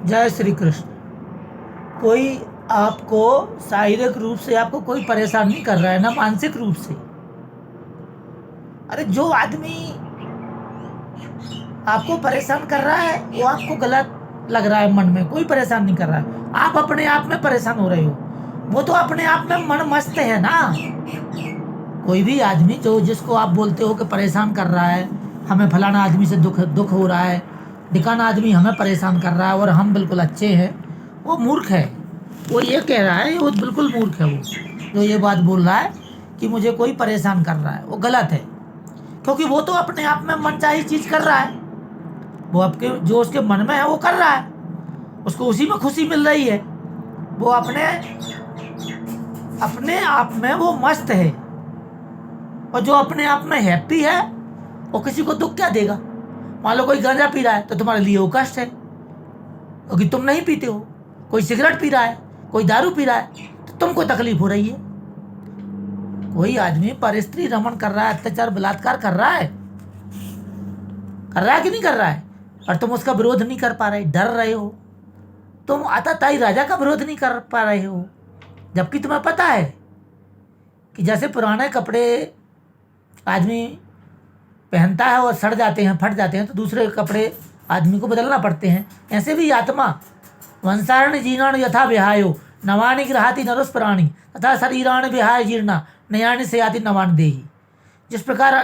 जय श्री कृष्ण। कोई आपको शारीरिक रूप से आपको कोई परेशान नहीं कर रहा है, ना मानसिक रूप से। अरे जो आदमी आपको परेशान कर रहा है वो आपको गलत लग रहा है, मन में कोई परेशान नहीं कर रहा है, आप अपने आप में परेशान हो रहे हो। वो तो अपने आप में मन मस्त है ना। कोई भी आदमी जो जिसको आप बोलते हो कि परेशान कर रहा है, हमें फलाना आदमी से दुख दुख हो रहा है, ढिकाना आदमी हमें परेशान कर रहा है और हम बिल्कुल अच्छे हैं, वो मूर्ख है। वो ये कह रहा है, वो बिल्कुल मूर्ख है। वो जो ये बात बोल रहा है कि मुझे कोई परेशान कर रहा है, वो गलत है। क्योंकि वो तो अपने आप में मनचाही चीज कर रहा है। वो आपके जो उसके मन में है वो कर रहा है, उसको उसी में खुशी मिल रही है। वो अपने अपने आप में वो मस्त है। और जो अपने आप में हैप्पी है वो किसी को दुख क्या देगा। मान लो कोई गांजा पी रहा है तो तुम्हारे लिए वो कष्ट है, क्योंकि तुम नहीं पीते हो। कोई सिगरेट पी रहा है, कोई दारू पी रहा है, तो तुमको तकलीफ हो रही है। कोई आदमी परस्त्री रमण कर रहा है, अत्याचार बलात्कार कर रहा है कि नहीं कर रहा है, और तुम उसका विरोध नहीं कर पा रहे, डर रहे हो। तुम आताताई राजा का विरोध नहीं कर पा रहे हो, जबकि तुम्हें पता है कि जैसे पुराने कपड़े आदमी पहनता है और सड़ जाते हैं, फट जाते हैं, तो दूसरे कपड़े आदमी को बदलना पड़ते हैं। ऐसे भी आत्मा वंशारण जीर्णाण यथा विहायो नवानि गृहाति नरुस प्राणी तथा शरीराण विहाय जीर्णा नयानि से आदि नवान देही। जिस प्रकार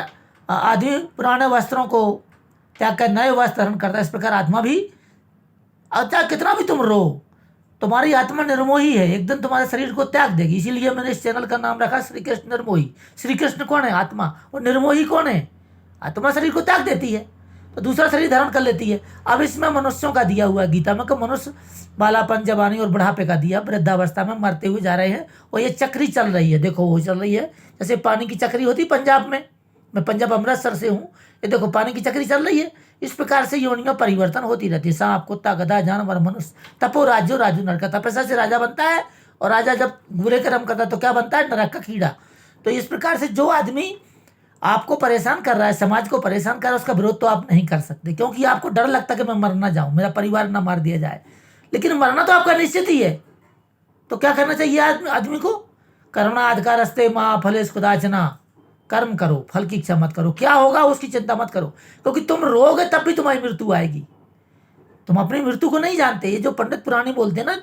आदमी पुराने वस्त्रों को त्याग कर नए वस्त्र धारण करता है, इस प्रकार आत्मा भी, चाहे कितना भी तुम रो, तुम्हारी आत्मा निर्मोही है, एक दिन तुम्हारे शरीर को त्याग देगी। इसीलिए मैंने इस चैनल का नाम रखा श्री कृष्ण निर्मोही। श्री कृष्ण कौन है? आत्मा। और निर्मोही कौन है? आत्मा शरीर को त्याग देती है तो दूसरा शरीर धारण कर लेती है। अब इसमें मनुष्यों का दिया हुआ है गीता में कि मनुष्य बालापन, जवानी और बुढ़ापे का दिया, वृद्धावस्था में मरते हुए जा रहे हैं। और ये चक्री चल रही है, देखो वो चल रही है जैसे पानी की चक्री होती पंजाब में। मैं पंजाब अमृतसर से हूँ, ये देखो पानी की चक्री चल रही है। इस प्रकार से योनियों परिवर्तन होती रहती है। सांप, कुत्ता, गधा, जानवर, मनुष्य। तपो राज्यो राजू नरक। तपस्या से राजा बनता है, और राजा जब बुरे कर्म करता है तो क्या बनता है? नरक का कीड़ा। तो इस प्रकार से जो आदमी आपको परेशान कर रहा है, समाज को परेशान कर रहा है, उसका विरोध तो आप नहीं कर सकते, क्योंकि आपको डर लगता है कि मैं मर ना जाऊं, मेरा परिवार ना मार दिया जाए। लेकिन मरना तो आपका निश्चित ही है। तो क्या करना चाहिए आदमी को? करुणाधिकार रस्ते माँ फलेश कुदाचना। कर्म करो, फल की इच्छा मत करो, क्या होगा उसकी चिंता मत करो, क्योंकि तुम रोगे तब भी तुम्हारी मृत्यु आएगी। तुम अपनी मृत्यु को नहीं जानते। ये जो पंडित पुरानी बोलते हैं ना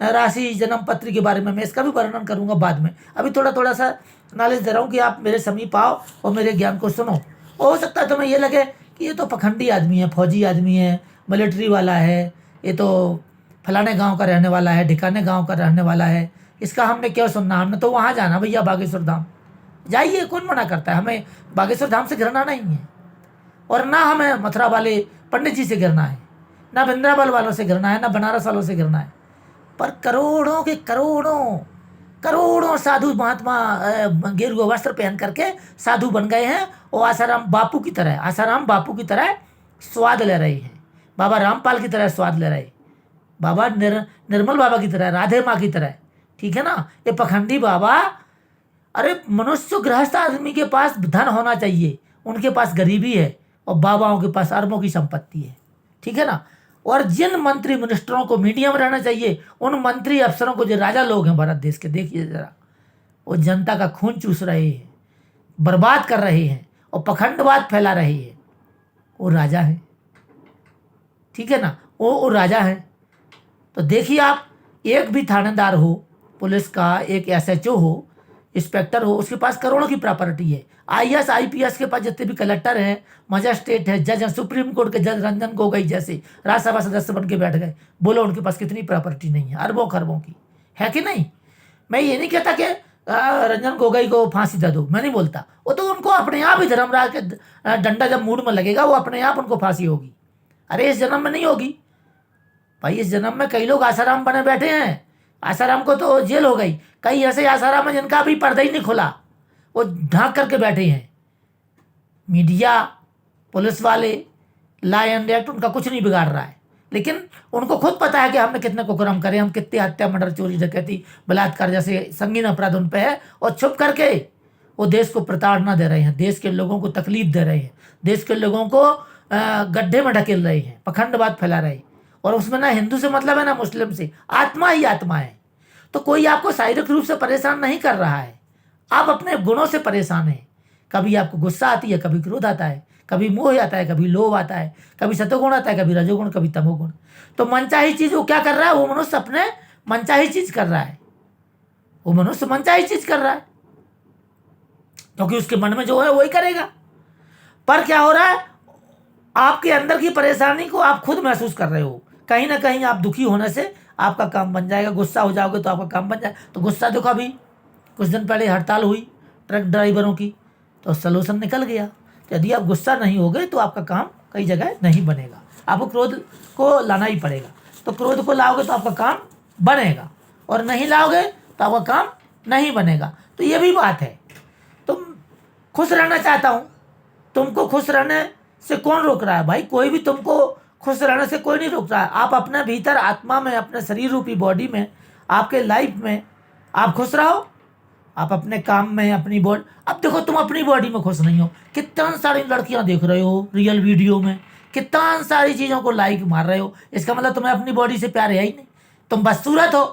राशि जन्म पत्र के बारे में, मैं इसका भी वर्णन करूंगा बाद में। अभी थोड़ा थोड़ा सा नॉलेज दे रहा हूँ कि आप मेरे समीप आओ और मेरे ज्ञान को सुनो। हो सकता है तुम्हें ये लगे कि ये तो पखंडी आदमी है, फौजी आदमी है, मिलिट्री वाला है, ये तो फलाने गांव का रहने वाला है, ढिकाने गांव का रहने वाला है, इसका हमने क्यों सुनना, हमने तो वहाँ जाना भैया बागेश्वर धाम। जाइए, कौन मना करता है। हमें बागेश्वर धाम से घृणा नहीं है, और ना हमें मथुरा वाले पंडित जी से घृणा है, ना वृंदावन वालों से घृणा है, ना बनारस वालों से घृणा है। पर करोड़ों के करोड़ों करोड़ों साधु महात्मा गेरुआ वस्त्र पहन करके साधु बन गए हैं, और आसाराम बापू की तरह स्वाद ले रहे हैं, बाबा रामपाल की तरह स्वाद ले रहे हैं, बाबा निर्मल बाबा की तरह, राधे माँ की तरह। ठीक है ना? ये पखंडी बाबा, अरे मनुष्य गृहस्थ आदमी के पास धन होना चाहिए, उनके पास गरीबी है, और बाबाओं के पास अरबों की संपत्ति है। ठीक है ना? और जिन मंत्री मिनिस्टरों को मीडिया में रहना चाहिए, उन मंत्री अफसरों को, जो राजा लोग हैं भारत देश के, देखिए जरा, वो जनता का खून चूस रहे हैं, बर्बाद कर रहे हैं और पखंडवाद फैला रहे हैं। वो राजा है। ठीक है ना? वो राजा है। तो देखिए आप, एक भी थानेदार हो पुलिस का, एक एसएचओ हो, इंस्पेक्टर हो, उसके पास करोड़ों की प्रॉपर्टी है। आईएएस आईपीएस के पास जितने भी कलेक्टर हैं, मजिस्ट्रेट है, जज है, सुप्रीम कोर्ट के जज रंजन गोगोई जैसे राज्यसभा सदस्य बन के बैठ गए, बोलो उनके पास कितनी प्रॉपर्टी नहीं है? अरबों खरबों की है कि नहीं? मैं ये नहीं कहता कि रंजन गोगोई को फांसी दे दो, मैं नहीं बोलता। वो तो उनको अपने आप ही धर्मराज के डंडा जब मूड में लगेगा, वो अपने आप उनको फांसी होगी। अरे इस जन्म में नहीं होगी भाई, इस जन्म में कई लोग आसाराम बने बैठे हैं। आसाराम को तो जेल हो गई, कई ऐसे आसाराम है जिनका अभी पर्दा ही नहीं खुला, वो ढांक करके बैठे हैं। मीडिया, पुलिस वाले, लॉ एंड एक्ट उनका कुछ नहीं बिगाड़ रहा है, लेकिन उनको खुद पता है कि हमने कितने कुकर्म करे, हम कितने हत्या, मर्डर, चोरी, डकैती, बलात्कार जैसे संगीन अपराध उन पे है, और छुप करके वो देश को प्रताड़ना दे रहे हैं, देश के लोगों को तकलीफ दे रहे हैं, देश के लोगों को गड्ढे में ढकेल रहे हैं, पखंडवाद फैला रहे हैं। और उसमें ना हिंदू से मतलब है ना मुस्लिम से, आत्मा ही आत्मा है। तो कोई आपको शारीरिक रूप से परेशान नहीं कर रहा है, आप अपने गुणों से परेशान हैं। कभी आपको गुस्सा आती है, कभी क्रोध आता है, कभी मोह आता है, कभी लोभ आता है, कभी सतोगुण आता है, कभी रजोगुण, कभी तमोगुण। तो मनचाही चीज वो क्या कर रहा है, वो मनुष्य अपने मनचाही चीज कर रहा है, वो मनुष्य मनचाही चीज कर रहा है, क्योंकि उसके मन में जो है वही करेगा। पर क्या हो रहा है, आपके अंदर की परेशानी को आप खुद महसूस कर रहे हो। कहीं ना कहीं आप दुखी होने से आपका काम बन जाएगा, गुस्सा हो जाओगे तो आपका काम बन जाएगा। तो गुस्सा देखो, अभी कुछ दिन पहले हड़ताल हुई ट्रक ड्राइवरों की, तो सलूशन निकल गया। तो यदि आप गुस्सा नहीं होगे तो आपका काम कई जगह नहीं बनेगा, आपको क्रोध को लाना ही पड़ेगा। तो क्रोध को लाओगे तो आपका काम बनेगा, और नहीं लाओगे तो आपका काम नहीं बनेगा। तो ये भी बात है। तुम खुश रहना चाहता हूँ, तुमको खुश रहने से कौन रोक रहा है भाई? कोई भी तुमको खुश रहने से कोई नहीं रोक रहा है। आप अपने भीतर आत्मा में, अपने शरीर रूपी बॉडी में, आपके लाइफ में आप खुश रहो। आप अपने काम में, अपनी बॉडी, अब देखो तुम अपनी बॉडी में खुश नहीं हो, कितना सारी लड़कियां देख रहे हो रियल वीडियो में, कितना सारी चीज़ों को लाइक मार रहे हो, इसका मतलब तुम्हें अपनी बॉडी से प्यार है ही नहीं। तुम बदसूरत हो,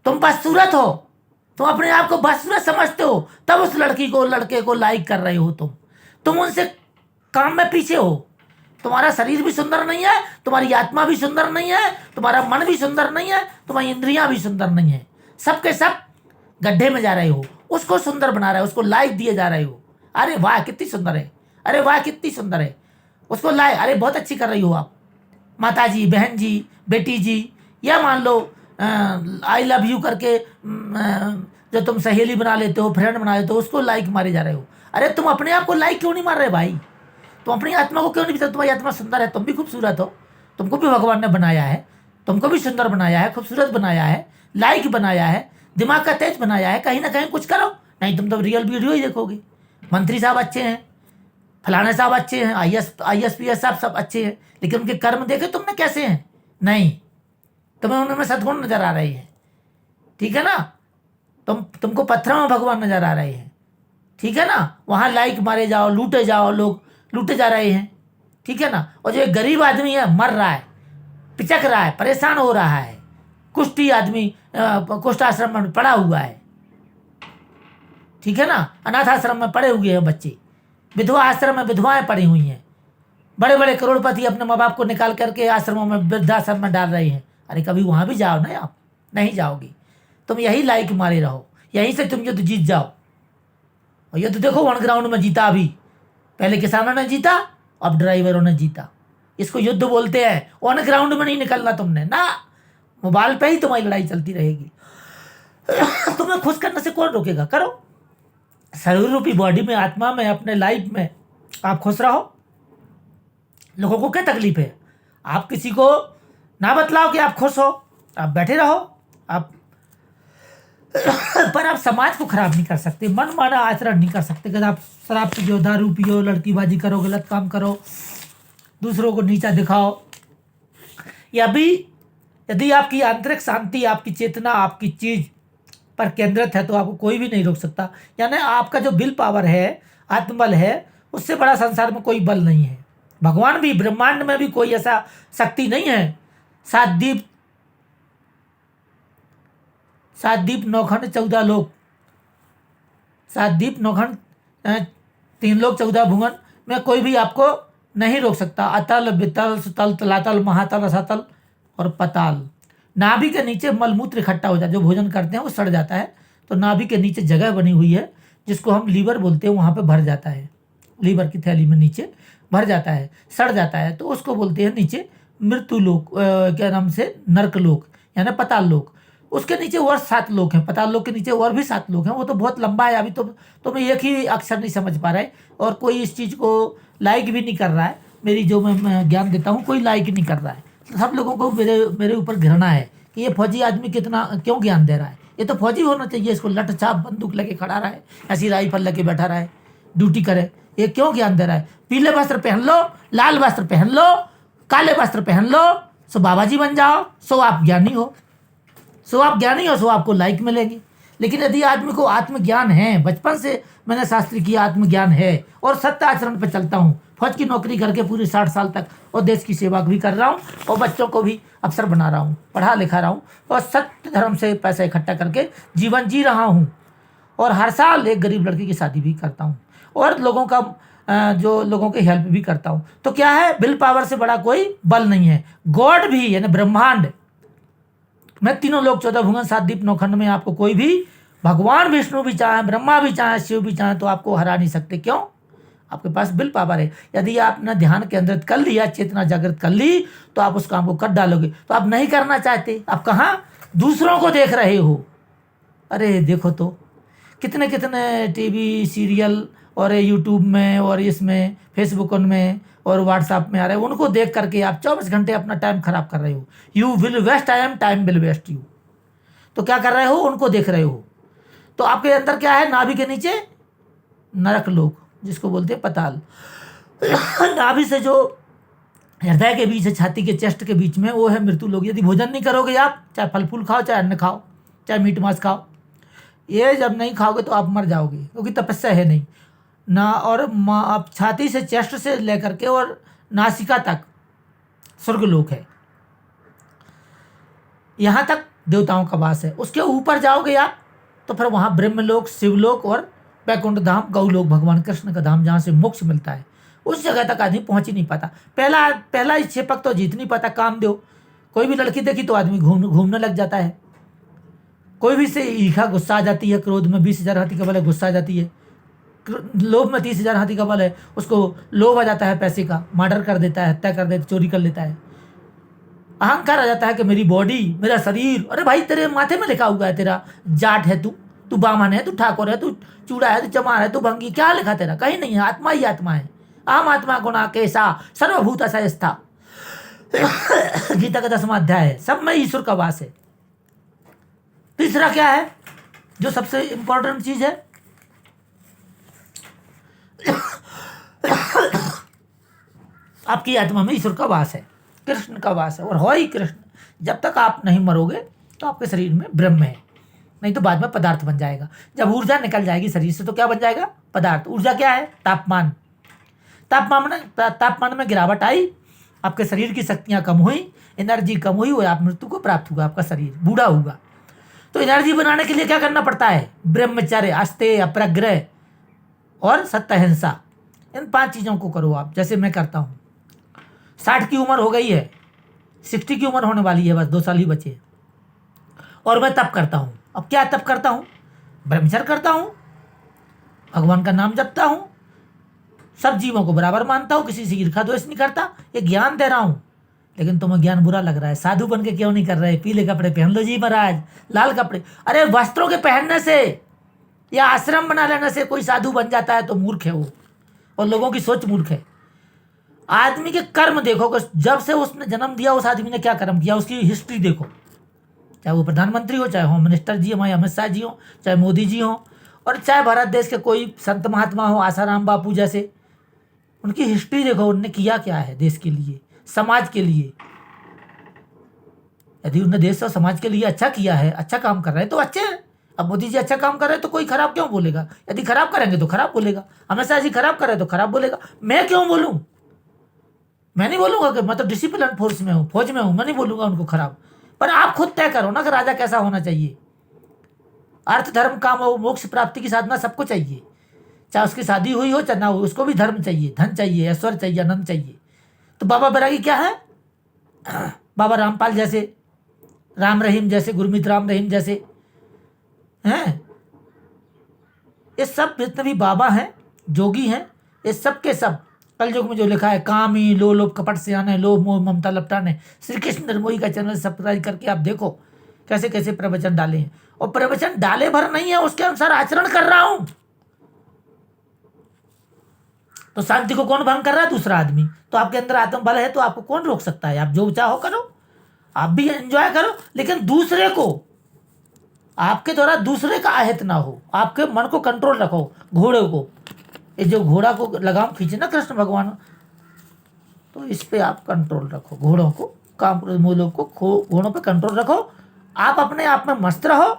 तुम बदसूरत हो, तुम अपने आप को बदसूरत समझते हो, तब उस लड़की को, लड़के को लाइक कर रहे हो। तुम उनसे काम में पीछे हो। तुम्हारा शरीर भी सुंदर नहीं है, तुम्हारी आत्मा भी सुंदर नहीं है, तुम्हारा मन भी सुंदर नहीं है, तुम्हारी इंद्रियां भी सुंदर नहीं है, सबके सब गड्ढे में जा रहे हो। उसको सुंदर बना रहे हो, उसको लाइक दिए जा रहे हो, अरे वाह कितनी सुंदर है, अरे वाह कितनी सुंदर है, उसको लाइक, अरे बहुत अच्छी कर रही हो आप, माता जी, बहन जी, बेटी जी, या मान लो आई लव यू करके जो तुम सहेली बना लेते हो, फ्रेंड बना लेते हो, उसको लाइक मारे जा रहे हो। अरे तुम अपने आप को लाइक क्यों नहीं मार रहे भाई? तुम अपनी आत्मा को क्यों नहीं पता? तुम्हारी आत्मा सुंदर है, तुम भी खूबसूरत हो, तुमको भी भगवान ने बनाया है, तुमको भी सुंदर बनाया है, खूबसूरत बनाया है, लाइक बनाया है, दिमाग का तेज बनाया है। कहीं ना कहीं कुछ करो, नहीं तुम तो रियल वीडियो ही देखोगे। मंत्री साहब अच्छे हैं, फलाने साहब अच्छे हैं, ISPS साहब सब अच्छे हैं, लेकिन उनके कर्म देखे तुमने कैसे हैं? नहीं, तुम्हें उनमें सद्गुण नजर आ रहे हैं, ठीक है ना? तुमको पत्थरों में भगवान नजर आ रहे हैं, ठीक है ना? वहाँ लाइक मारे जाओ, लूटे जाओ, लोग लूटे जा रहे हैं, ठीक है ना? और जो एक गरीब आदमी है, मर रहा है, पिचक रहा है, परेशान हो रहा है, कुष्ठी आदमी कुष्ठ आश्रम में पड़ा हुआ है, ठीक है ना? अनाथ आश्रम में पड़े हुए हैं बच्चे, विधवा आश्रम में विधवाएं पड़ी हुई हैं, बड़े बड़े करोड़पति अपने माँ बाप को निकाल करके आश्रमों में, वृद्धाश्रम में डाल रहे हैं। अरे कभी वहाँ भी जाओ ना, आप नहीं जाओगी, तुम यही लाइक मारे रहो, यहीं से तुम युद्ध जीत जाओ। और युद्ध देखो वन ग्राउंड में जीता, अभी पहले किसानों ने जीता, अब ड्राइवरों ने जीता। इसको युद्ध बोलते हैं। ऑन ग्राउंड में नहीं निकलना तुमने ना, मोबाइल पे ही तुम्हारी लड़ाई चलती रहेगी। तुम्हें खुश करने से कौन रोकेगा? करो, शरीर रूपी बॉडी में, आत्मा में, अपने लाइफ में आप खुश रहो। लोगों को क्या तकलीफ है? आप किसी को ना बतलाओ कि आप खुश हो, आप बैठे रहो, आप पर आप समाज को खराब नहीं कर सकते, मन माना आचरण नहीं कर सकते। अगर आप शराब पियो, दारू पियो, लड़कीबाजी करो, गलत काम करो, दूसरों को नीचा दिखाओ, या भी यदि आपकी आंतरिक शांति, आपकी चेतना, आपकी चीज पर केंद्रित है, तो आपको कोई भी नहीं रोक सकता। यानी आपका जो विल पावर है, आत्मबल है, उससे बड़ा संसार में कोई बल नहीं है। भगवान भी, ब्रह्मांड में भी कोई ऐसा शक्ति नहीं है। सात दीप नौखंड 14 लोक, 7 दीप नौखंड 3 लोक 14 भुवन में कोई भी आपको नहीं रोक सकता। अतल, वितल, सुतल, तलातल, महातल, रसातल और पताल। नाभि के नीचे मलमूत्र इकट्ठा हो जाता है, जो भोजन करते हैं वो सड़ जाता है, तो नाभि के नीचे जगह बनी हुई है जिसको हम लीवर बोलते हैं, वहाँ पे भर जाता है, लीवर की थैली में नीचे भर जाता है, सड़ जाता है, तो उसको बोलते हैं नीचे मृत्यु लोक, क्या नाम से, नर्क लोक यानी पताल लोक। उसके नीचे और 7 लोक हैं, पताल लोक के नीचे और भी 7 लोक हैं। वो तो बहुत लंबा है, अभी तो मैं एक ही अक्षर नहीं समझ पा रहा है, और कोई इस चीज़ को लाइक भी नहीं कर रहा है। मेरी जो मैं ज्ञान देता हूँ कोई लाइक नहीं कर रहा है। सब लोगों को मेरे ऊपर घृणा है कि ये फौजी आदमी कितना क्यों ज्ञान दे रहा है, ये तो फौजी होना चाहिए, इसको लठ छाप बंदूक लेके खड़ा रहा है, ऐसी राइफल लेके बैठा रहा है, ड्यूटी करे, ये क्यों ज्ञान दे रहा है? पीले वस्त्र पहन लो, लाल वस्त्र पहन लो, काले वस्त्र पहन लो, सो बाबा जी बन जाओ, सो आप ज्ञानी हो, सो आपको लाइक मिलेगी। लेकिन यदि आदमी को आत्मज्ञान है, बचपन से मैंने शास्त्र किया आत्मज्ञान है और सत्य आचरण पर चलता हूँ, फौज की नौकरी करके पूरे 60 साल तक और देश की सेवा भी कर रहा हूँ और बच्चों को भी अफसर बना रहा हूँ, पढ़ा लिखा रहा हूँ और सत्य धर्म से पैसा इकट्ठा करके जीवन जी रहा हूँ। और हर साल एक गरीब लड़की की शादी भी करता हूँ और लोगों का जो लोगों की हेल्प भी करता हूँ। तो क्या है, विल पावर से बड़ा कोई बल नहीं है। गॉड भी यानी ब्रह्मांड, मैं तीनों लोग 14 भुवन 7 दीप 9 खंड में आपको कोई भी, भगवान विष्णु भी चाहे, ब्रह्मा भी चाहे, शिव भी चाहे, तो आपको हरा नहीं सकते। क्यों? आपके पास विल पावर है। यदि आपने ध्यान केंद्रित कर लिया, चेतना जागृत कर ली, तो आप उस काम को कर डालोगे। तो आप नहीं करना चाहते, आप कहाँ दूसरों को देख रहे हो। अरे देखो तो कितने कितने टीवी सीरियल और यूट्यूब में और इसमें फेसबुक में और व्हाट्सएप में आ रहे हैं, उनको देख करके आप 24 घंटे अपना टाइम खराब कर रहे हो। You will waste time, time will waste you. तो क्या कर रहे हो, उनको देख रहे हो। तो आपके अंदर क्या है, नाभि के नीचे नरक लोक, जिसको बोलते हैं पताल। नाभि से जो हृदय के बीच है, छाती के चेस्ट के बीच में, वो है मृत्यु लोक। यदि भोजन नहीं करोगे आप, चाहे फल फूल खाओ, चाहे अन्न खाओ, चाहे मीट मांस खाओ, ये जब नहीं खाओगे तो आप मर जाओगे, क्योंकि तपस्या है नहीं ना। और आप छाती से, चेस्ट से लेकर के और नासिका तक स्वर्गलोक है, यहाँ तक देवताओं का वास है। उसके ऊपर जाओगे आप तो फिर वहाँ ब्रह्मलोक, शिवलोक और वैकुंठ धाम, गौलोक, भगवान कृष्ण का धाम, जहाँ से मोक्ष मिलता है, उस जगह तक आदमी पहुँच ही नहीं पाता। पहला इच्छेपक तो जीत नहीं पाता। कामदेव, कोई भी लड़की देखी तो आदमी घूमने लग जाता है। कोई भी से ईर्ष्या, गुस्सा आ जाती है। क्रोध में 20,000 हाथी का बल है, गुस्सा आ जाती है। लोभ में 30,000 हाथी का बल है, उसको लोभ आ जाता है पैसे का, मर्डर कर देता है, हत्या कर देता है, चोरी कर लेता है। अहंकार आ जाता है कि मेरी बॉडी, मेरा शरीर। अरे भाई, तेरे माथे में लिखा हुआ है, तेरा जाट है तू बामन है, तू ठाकुर है, तू चूड़ा है, तू चमार है, तू भंगी, क्या लिखा तेरा? कहीं नहीं है। आत्मा ही आत्मा है। आम आत्मा गुणा कैसा सर्वभूत असहस्था, गीता का 10वां अध्याय है। सब में ईश्वर का वास है। तीसरा क्या है, जो सबसे इंपॉर्टेंट चीज है, आपकी आत्मा में ईश्वर का वास है, कृष्ण का वास है, और हो ही कृष्ण। जब तक आप नहीं मरोगे तो आपके शरीर में ब्रह्म है, नहीं तो बाद में पदार्थ बन जाएगा। जब ऊर्जा निकल जाएगी शरीर से तो क्या बन जाएगा? पदार्थ। ऊर्जा क्या है? तापमान। तापमान में गिरावट आई, आपके शरीर की शक्तियाँ कम हुई, एनर्जी कम हुई और आप मृत्यु को प्राप्त होगा, आपका शरीर बूढ़ा होगा। तो एनर्जी बनाने के लिए क्या करना पड़ता है? ब्रह्मचर्य, अस्तेय, अपरग्रह और सत्य अहिंसा। इन 5 चीज़ों को करो आप, जैसे मैं करता हूँ। 60 की उम्र हो गई है, 60 की उम्र होने वाली है, बस 2 साल ही बचे, और मैं तप करता हूँ। अब क्या तप करता हूँ? ब्रह्मचर्य करता हूँ, भगवान का नाम जपता हूँ, सब जीवों को बराबर मानता हूँ, किसी से ईर्ष्या द्वेष नहीं करता। ये ज्ञान दे रहा हूँ, लेकिन तुम्हें ज्ञान बुरा लग रहा है। साधु बन के क्यों नहीं कर रहे? पीले कपड़े पहन लो जी महाराज, लाल कपड़े। अरे वस्त्रों के पहनने से या आश्रम बना लेने से कोई साधु बन जाता है तो मूर्ख है वो, और लोगों की सोच मूर्ख है। आदमी के कर्म देखो, जब से उसने जन्म दिया उस आदमी ने क्या कर्म किया, उसकी हिस्ट्री देखो। चाहे वो प्रधानमंत्री हो, चाहे होम मिनिस्टर जी हमारे अमित शाह जी हो, चाहे मोदी जी हो, और चाहे भारत देश के कोई संत महात्मा हो, आसाराम बापू जैसे, उनकी हिस्ट्री देखो, उनने किया क्या है देश के लिए, समाज के लिए। यदि उन्होंने देश और समाज के लिए अच्छा किया है, अच्छा काम कर रहे हैं तो अच्छे हैं। अब मोदी जी अच्छा काम कर रहे हैं तो कोई खराब क्यों बोलेगा? यदि खराब करेंगे तो खराब बोलेगा। अमित शाह जी खराब कर रहे हैं तो खराब बोलेगा। मैं क्यों बोलूं? मैं नहीं बोलूंगा कि मैं तो डिसिप्लिन फोर्स में हूँ, फौज में हूँ, मैं नहीं बोलूंगा उनको खराब। पर आप खुद तय करो ना कि राजा कैसा होना चाहिए। अर्थ, धर्म, काम और मोक्ष प्राप्ति की साधना सबको चाहिए, चाहे उसकी शादी हुई हो चाहे ना हो, उसको भी धर्म चाहिए, धन चाहिए, ऐश्वर्य चाहिए, आनंद चाहिए। तो बाबा बैरागी क्या है? बाबा रामपाल जैसे, राम रहीम जैसे, गुरमीत राम रहीम जैसे हैं, ये सब जितने भी बाबा हैं, जोगी हैं, ये सब के सब कलयुग में जो लिखा है, कामी लोभ कपट से आने, लोभ मोह ममता लपटाने, श्री कृष्ण निर्मोही का चैनल सब्सक्राइब करके आप देखो कैसे कैसे प्रवचन डाले हैं। और प्रवचन डाले भर नहीं है, उसके अनुसार आचरण कर रहा हूं। तो शांति को कौन भंग कर रहा है? दूसरा आदमी। तो आपके अंदर आत्मबल है तो आपको कौन रोक सकता है? आप जो चाहो करो, आप भी एंजॉय करो, लेकिन दूसरे को, आपके द्वारा दूसरे का आहत ना हो। आपके मन को कंट्रोल रखो। घोड़े को, ये जो घोड़ा को लगाम खींचे ना कृष्ण भगवान, तो इस पे आप कंट्रोल रखो। घोड़ों को, काम मूलों को, घोड़ों पे कंट्रोल रखो। आप अपने आप में मस्त रहो,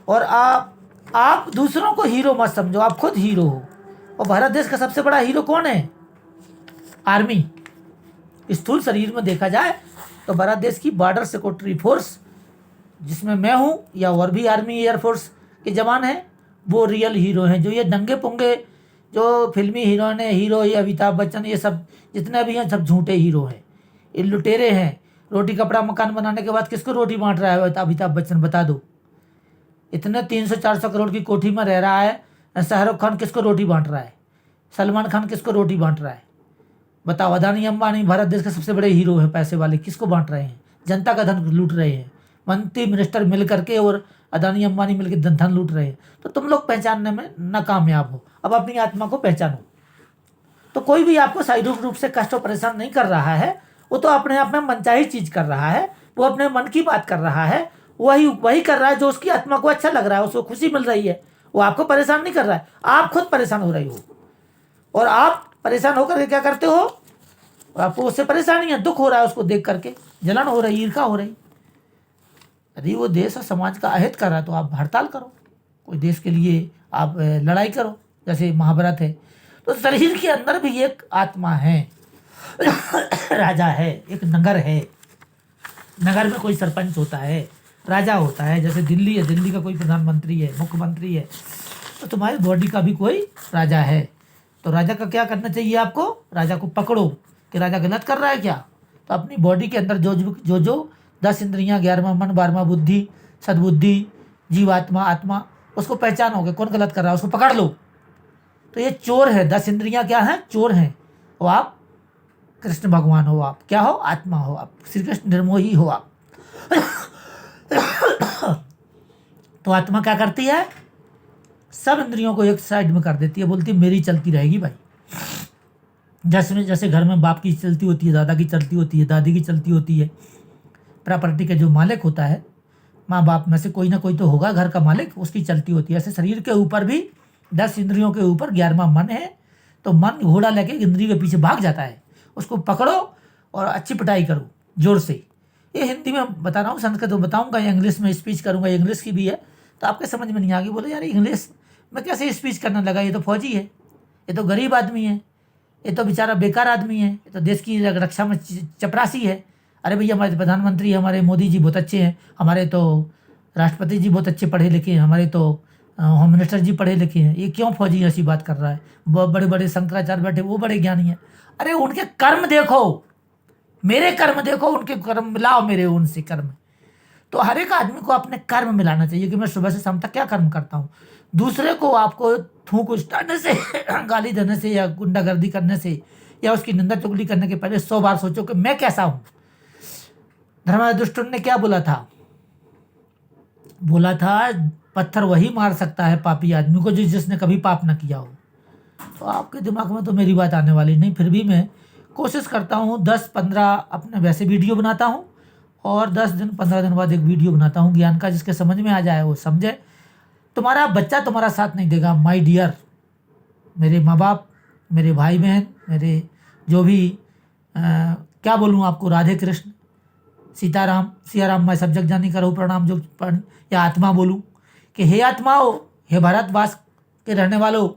और आप दूसरों को हीरो मत समझो, आप खुद हीरो हो। और भारत देश का सबसे बड़ा हीरो कौन है? आर्मी, स्थूल शरीर में देखा जाए तो भारत देश की बॉर्डर सिक्योरिटी फोर्स, जिसमें मैं हूँ या और भी आर्मी एयरफोर्स के जवान हैं, वो रियल हीरो हैं। जो ये नंगे पुंगे जो फिल्मी हीरोइन है, हीरो ये अमिताभ बच्चन, ये सब जितने भी हैं सब झूठे हीरो हैं, ये लुटेरे हैं। रोटी कपड़ा मकान बनाने के बाद किसको रोटी बांट रहा है अमिताभ बच्चन, बता दो। इतने 300-400 करोड़ की कोठी में रह रहा है, शाहरुख खान किसको रोटी बांट रहा है, सलमान खान किसको रोटी बांट रहा है, बताओ। अदानी अंबानी भारत देश के सबसे बड़े हीरो हैं, पैसे वाले, किसको बांट रहे हैं? जनता का धन लूट रहे हैं, मंत्री मिनिस्टर मिल करके और अदानी अंबानी मिलकर धन लूट रहे हैं। तो तुम लोग पहचानने में नाकामयाब हो। अब अपनी आत्मा को पहचानो। तो कोई भी आपको शारीरिक रूप से कष्ट और परेशान नहीं कर रहा है, वो तो अपने आप में मनचाही चीज कर रहा है, वो अपने मन की बात कर रहा है, वही कर रहा है जो उसकी आत्मा को अच्छा लग रहा है, उसको खुशी मिल रही है। वो आपको परेशान नहीं कर रहा है, आप खुद परेशान हो रही हो। और आप परेशान होकर के क्या करते हो? आपको उससे परेशानी है, दुख हो रहा है उसको देख करके, जलन हो रही, ईर्ष्या हो रही। यदि वो देश और समाज का अहित कर रहा है तो आप हड़ताल करो, कोई देश के लिए आप लड़ाई करो, जैसे महाभारत है। तो शरीर के अंदर भी एक आत्मा है, राजा है, एक नगर है। नगर में कोई सरपंच होता है, राजा होता है। जैसे दिल्ली है, दिल्ली का कोई प्रधानमंत्री है, मुख्यमंत्री है। तो तुम्हारी बॉडी का भी कोई राजा है। तो राजा का क्या करना चाहिए आपको? राजा को पकड़ो कि राजा गलत कर रहा है क्या। तो अपनी बॉडी के अंदर जो 10 इंद्रियां, 11वां मन, 12वां बुद्धि, सद्बुद्धि, जीवात्मा, आत्मा, उसको पहचानोगे कौन गलत कर रहा है, उसको पकड़ लो। तो ये चोर है, 10 इंद्रियां क्या हैं? चोर हैं। और आप कृष्ण भगवान हो, आप क्या हो? आत्मा हो, आप श्री कृष्ण निर्मोही हो आप। तो आत्मा क्या करती है? सब इंद्रियों को एक साइड में कर देती है, बोलती है मेरी चलती रहेगी भाई। जैसे घर में बाप की चलती होती है, दादा की चलती होती है, दादी की चलती होती है। प्रॉपर्टी का जो मालिक होता है, माँ बाप में से कोई ना कोई तो होगा घर का मालिक, उसकी चलती होती है। ऐसे शरीर के ऊपर भी 10 इंद्रियों के ऊपर 11वां मन है। तो मन घोड़ा लेके इंद्रिय के पीछे भाग जाता है, उसको पकड़ो और अच्छी पिटाई करो जोर से। ये हिंदी में बता रहा हूँ, संस्कृत में बताऊंगा या इंग्लिश में स्पीच करूंगा, इंग्लिश की भी है तो आपके समझ में नहीं आएगी। बोले यार इंग्लिश में कैसे स्पीच करने लगा, ये तो फौजी है, ये तो गरीब आदमी है, ये तो बेचारा बेकार आदमी है, ये तो देश की रक्षा में चपरासी है। अरे भैया हमारे प्रधानमंत्री, हमारे मोदी जी बहुत अच्छे हैं, हमारे तो राष्ट्रपति जी बहुत अच्छे पढ़े लिखे हैं, हमारे तो होम मिनिस्टर जी पढ़े लिखे हैं, ये क्यों फौजी ऐसी बात कर रहा है? बहुत बड़े बड़े शंकराचार्य बैठे, वो बड़े ज्ञानी हैं। अरे उनके कर्म देखो, मेरे कर्म देखो, उनके कर्म मिलाओ मेरे उनसे कर्म। तो हर एक आदमी को अपने कर्म मिलाना चाहिए कि मैं सुबह से शाम तक क्या कर्म करता हूँ। दूसरे को आपको थूक उछाने से, गाली देने से या गुंडागर्दी करने से या उसकी निंदा चुगली करने के पहले 100 बार सोचो कि मैं कैसा हूँ। धर्मराज ने क्या बोला था? बोला था पत्थर वही मार सकता है पापी आदमी को जिसने कभी पाप न किया हो। तो आपके दिमाग में तो मेरी बात आने वाली नहीं, फिर भी मैं कोशिश करता हूँ 10-15 अपने वैसे वीडियो बनाता हूँ और 10 दिन 15 दिन बाद एक वीडियो बनाता हूँ ज्ञान का, जिसके समझ में आ जाए वो समझे। तुम्हारा बच्चा तुम्हारा साथ नहीं देगा माय डियर, मेरे माँ बाप, मेरे भाई बहन, मेरे जो भी क्या बोलूँ आपको, राधे कृष्ण, सीताराम, सियाराम, मैं सब जग जानी करो प्रणाम जो पढ़, या आत्मा बोलूँ कि हे आत्माओं, हे भारतवास के रहने वालों,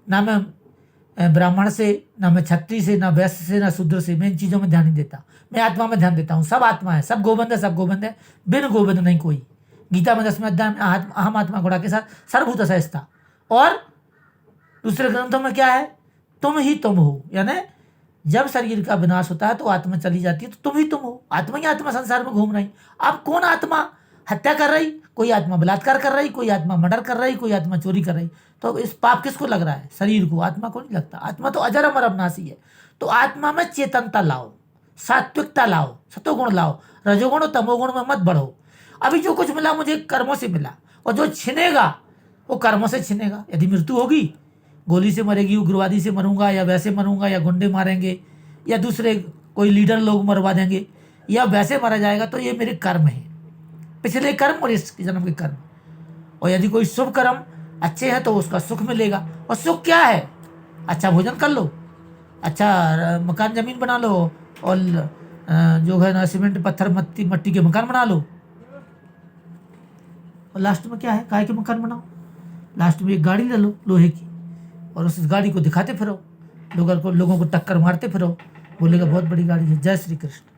ना मैं ब्राह्मण से, ना मैं क्षत्रिय से, ना वैश्य से, ना शूद्र से, मैं इन चीज़ों में ध्यान नहीं देता। मैं आत्मा में ध्यान देता हूँ। सब आत्मा है, सब गोविंद है, सब गोविंद है, बिन गोविंद नहीं कोई। गीता में 10वें अध्याय में अहम आत्मा घोड़ा के साथ सर्वभूत सहजता। और दूसरे ग्रंथों में क्या है? तुम ही तुम हो, यानी जब शरीर का विनाश होता है तो आत्मा चली जाती है, तो तुम ही तुम हो। आत्मा ही आत्मा संसार में घूम रही। अब कौन आत्मा हत्या कर रही, कोई आत्मा बलात्कार कर रही, कोई आत्मा मर्डर कर रही, कोई आत्मा चोरी कर रही। तो इस पाप किसको लग रहा है? शरीर को, आत्मा को नहीं लगता। आत्मा तो अजर अमर अविनाशी है। तो आत्मा में चेतनता लाओ, सात्विकता लाओ, सतोगुण लाओ, रजोगुण और तमोगुण में मत बढ़ो। अभी जो कुछ मिला मुझे कर्मों से मिला, और जो छिनेगा वो कर्मों से छिनेगा। यदि मृत्यु होगी, गोली से मरेगी, उग्रवादी से मरूंगा, या वैसे मरूंगा, या गुंडे मारेंगे, या दूसरे कोई लीडर लोग मरवा देंगे, या वैसे मारा जाएगा, तो ये मेरे कर्म है, पिछले कर्म और इस जन्म के कर्म। और यदि कोई शुभ कर्म अच्छे हैं तो उसका सुख मिलेगा। और सुख क्या है? अच्छा भोजन कर लो, अच्छा मकान जमीन बना लो, और जो है ना सीमेंट पत्थर मट्टी के मकान बना लो। और लास्ट में क्या है? काहे के मकान बनाओ? लास्ट में एक गाड़ी ले लो लोहे की, और उस गाड़ी को दिखाते फिरो, लोगों को टक्कर मारते फिरो, बोलेगा बहुत बड़ी गाड़ी है। जय श्री कृष्ण।